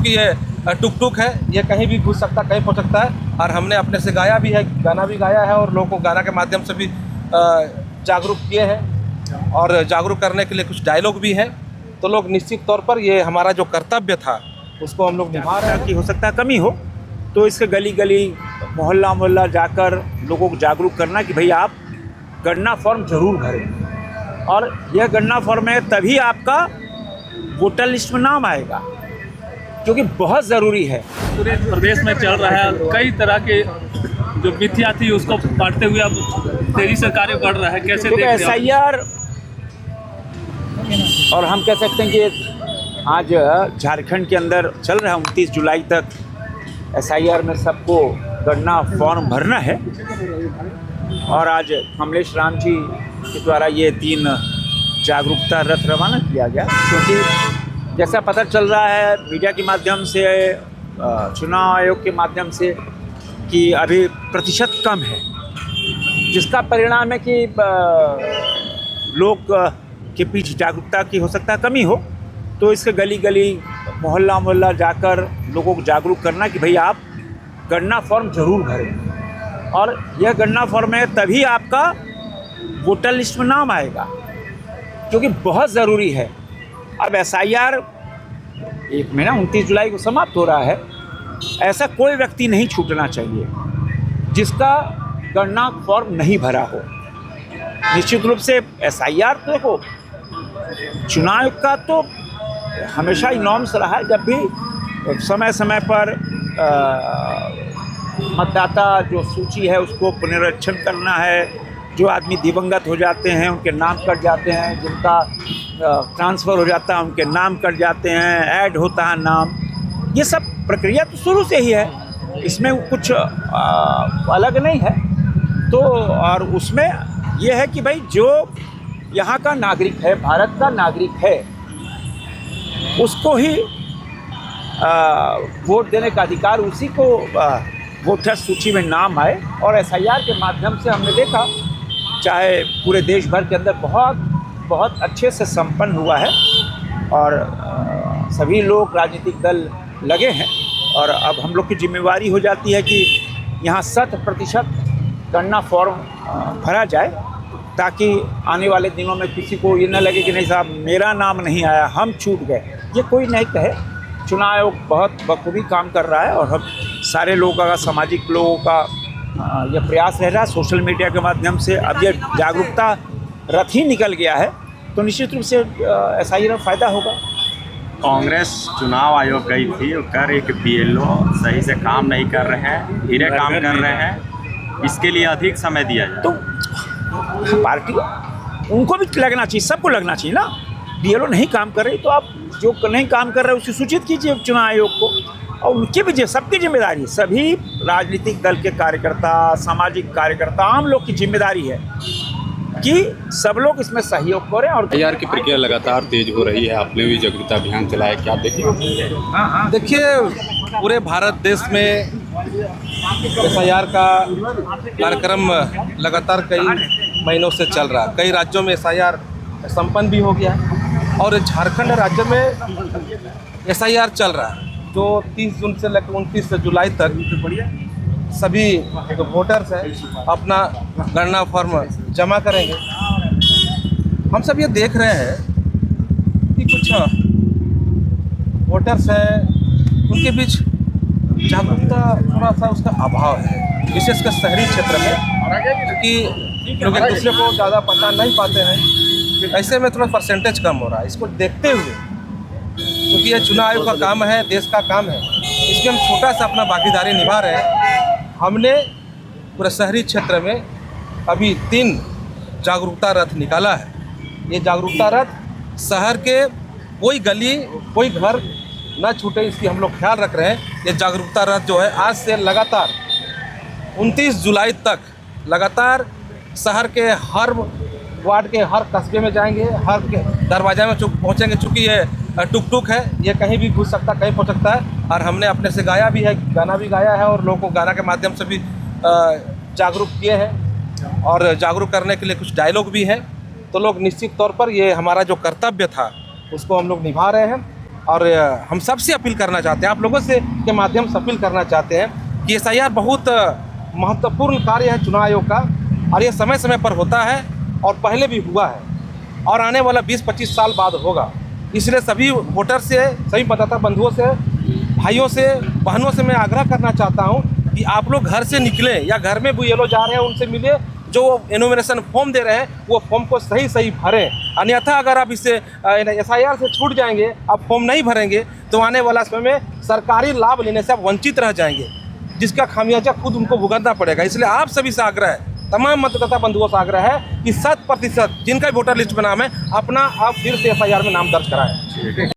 चूँकि ये टुक टुक है, ये कहीं भी घुस सकता, कहीं पहुँच सकता है। और हमने अपने से गाया भी है, गाना भी गाया है और लोगों को गाना के माध्यम से भी जागरूक किए हैं और जागरूक करने के लिए कुछ डायलॉग भी हैं। तो लोग निश्चित तौर पर ये हमारा जो कर्तव्य था उसको हम लोग निभा रहे हैं। कि हो सकता है कमी हो तो इसके गली गली मोहल्ला मोहल्ला जाकर लोगों को जागरूक करना कि भाई आप गणना फॉर्म ज़रूर भरें, और यह गणना फॉर्म है तभी आपका वोटर लिस्ट में नाम आएगा, क्योंकि बहुत ज़रूरी है। पूरे प्रदेश में चल रहा है, कई तरह के जो मिथ्या थी उसको बांटते हुए अब तेजी से कार्य बढ़ रहा है। कैसे देखते हैं SIR, और हम कह सकते हैं कि आज झारखंड के अंदर चल रहा है 29 जुलाई तक SIR में सबको गणना फॉर्म भरना है। और आज कमलेश राम जी के द्वारा ये 3 जागरूकता रथ रवाना किया गया, क्योंकि जैसा पता चल रहा है मीडिया के माध्यम से, चुनाव आयोग के माध्यम से, कि अभी प्रतिशत कम है, जिसका परिणाम है कि लोग के बीच जागरूकता की हो सकता है कमी हो। तो इसके गली गली मोहल्ला मोहल्ला जाकर लोगों को जागरूक करना कि भाई आप गणना फॉर्म ज़रूर भरें, और यह गणना फॉर्म है तभी आपका वोटर लिस्ट में नाम आएगा, क्योंकि बहुत ज़रूरी है। अब SIR 1 महीना 29 जुलाई को समाप्त हो रहा है। ऐसा कोई व्यक्ति नहीं छूटना चाहिए जिसका गणना फॉर्म नहीं भरा हो। निश्चित रूप से SIR तो देखो, चुनाव का तो हमेशा ही नॉर्म्स रहा है, जब भी समय समय पर मतदाता जो सूची है उसको पुनरीक्षण करना है। जो आदमी दिवंगत हो जाते हैं उनके नाम कट जाते हैं, जिनका ट्रांसफ़र हो जाता है उनके नाम कट जाते हैं, ऐड होता है नाम। ये सब प्रक्रिया तो शुरू से ही है, इसमें कुछ अलग नहीं है। तो और उसमें यह है कि भाई जो यहाँ का नागरिक है, भारत का नागरिक है, उसको ही वोट देने का अधिकार, उसी को वोटर सूची में नाम आए। और SIR के माध्यम से हमने देखा, चाहे पूरे देश भर के अंदर बहुत अच्छे से संपन्न हुआ है, और सभी लोग राजनीतिक दल लगे हैं। और अब हम लोग की जिम्मेवारी हो जाती है कि यहाँ 100% गणना फॉर्म भरा जाए, ताकि आने वाले दिनों में किसी को ये न लगे कि नहीं साहब मेरा नाम नहीं आया, हम छूट गए। ये कोई नहीं कहे। चुनाव आयोग बहुत बखूबी काम कर रहा है, और हम सारे लोगों का, सामाजिक लोगों का ये प्रयास रह रहा है सोशल मीडिया के माध्यम से। अब ये जागरूकता रथ ही निकल गया है, तो निश्चित रूप से SIR में फ़ायदा होगा। कांग्रेस चुनाव आयोग गई थी और कह रही कि BLO सही से काम नहीं कर रहे हैं, धीरे काम कर रहे हैं, इसके लिए अधिक समय दिया जाए। तो पार्टी उनको भी लगना चाहिए, सबको लगना चाहिए ना। BLO नहीं काम कर रही तो आप जो नहीं काम कर रहे हैं उसे सूचित कीजिए चुनाव आयोग को, और उनकी भी सबकी जिम्मेदारी, सभी राजनीतिक दल के कार्यकर्ता, सामाजिक कार्यकर्ता, आम लोग की जिम्मेदारी है कि सब लोग इसमें सहयोग करें। और SIR की प्रक्रिया लगातार तेज हो रही है, आपने भी जागरूकता अभियान चलाया, क्या देखिए? देखिए, पूरे भारत देश में SIR का कार्यक्रम लगातार कई महीनों से चल रहा है। कई राज्यों में SIR संपन्न भी हो गया है, और झारखंड राज्य में SIR चल रहा है, जो 30 जून से लेकर 29 जुलाई तक सभी जो वोटर्स हैं अपना गणना फॉर्म जमा करेंगे। हम सब ये देख रहे हैं कि कुछ वोटर्स हैं, उनके बीच जागरूकता थोड़ा सा उसका अभाव है, विशेषकर शहरी क्षेत्र में, कि लोग एक दूसरे को ज़्यादा पता नहीं पाते हैं। ऐसे में थोड़ा परसेंटेज कम हो रहा है। इसको देखते हुए, क्योंकि ये चुनाव आयोग का काम है, देश का काम है, इसमें हम छोटा सा अपना भागीदारी निभा रहे हैं। हमने पूरे शहरी क्षेत्र में अभी 3 जागरूकता रथ निकाला है। ये जागरूकता रथ शहर के कोई गली, कोई घर न छूटे, इसकी हम लोग ख्याल रख रहे हैं। ये जागरूकता रथ जो है आज से लगातार 29 जुलाई तक लगातार शहर के हर वार्ड के हर कस्बे में जाएंगे, हर के दरवाजा में पहुँचेंगे। चूँकि ये टुक टुक है, ये कहीं भी घुस सकता, कहीं पहुँच सकता है। और हमने अपने से गाया भी है, गाना भी गाया है और लोगों को गाना के माध्यम से भी जागरूक किए हैं, और जागरूक करने के लिए कुछ डायलॉग भी हैं। तो लोग निश्चित तौर पर ये हमारा जो कर्तव्य था उसको हम लोग निभा रहे हैं और हम सबसे अपील करना चाहते हैं, आप लोगों से के माध्यम से अपील करना चाहते हैं कि SIR बहुत महत्वपूर्ण कार्य है चुनाव आयोग का, और ये समय समय पर होता है और पहले भी हुआ है और आने वाला 20-25 साल बाद होगा। इसलिए सभी वोटर से, सभी मतदाता बंधुओं से, भाइयों से, बहनों से मैं आग्रह करना चाहता हूँ कि आप लोग घर से निकलें या घर में BLO जा रहे हैं उनसे मिले, जो एनुमरेशन फॉर्म दे रहे हैं वो फॉर्म को सही सही भरें। अन्यथा अगर आप इससे SIR से छूट जाएंगे, आप फॉर्म नहीं भरेंगे, तो आने वाला समय में सरकारी लाभ लेने से आप वंचित रह जाएंगे, जिसका खामियाजा खुद उनको भुगतना पड़ेगा। इसलिए आप सभी से आग्रह है, तमाम मतदाता बंधुओं से आग्रह है कि 100% जिनका वोटर लिस्ट में नाम है अपना आप फिर से SIR में नाम दर्ज कराएं।